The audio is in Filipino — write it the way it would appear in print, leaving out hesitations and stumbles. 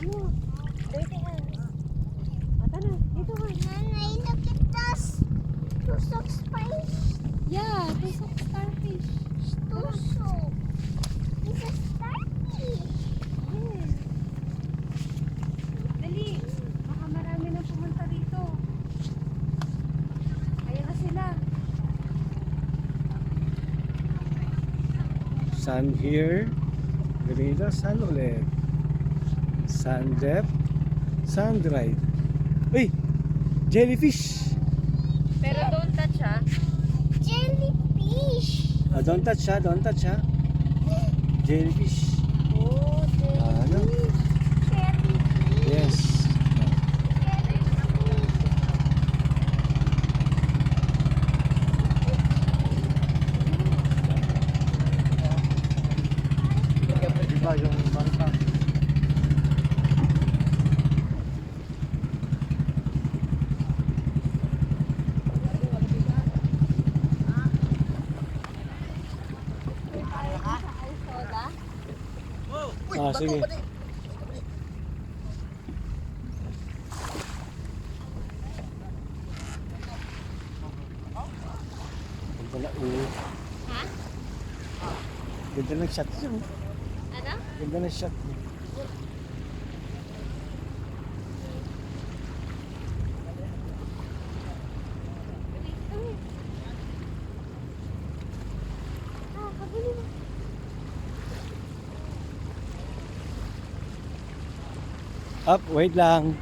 Ano? Dirty hands. Mata na. Dito ka. Nanay, look at this. Tusok spice. Yeah, tusok starfish. Tusok. It's a starfish. Yes. Dali. Baka marami nang pumunta dito. Ayan na sila. Sun here. Ganito, sun ulit. Sun depth. Sun dried. Uy! Jellyfish! Pero don't touch ha. Jellyfish. Oh, don't touch ha, don't touch ha. Jellyfish. Oh, Ano? Jellyfish. Yes. Diba yung bangka? Ah, sige. Ganda na, Ha? ganda ng shot niya. Ano? Ganda ng shot niya. Ah, kabuli mo. Up, wait lang.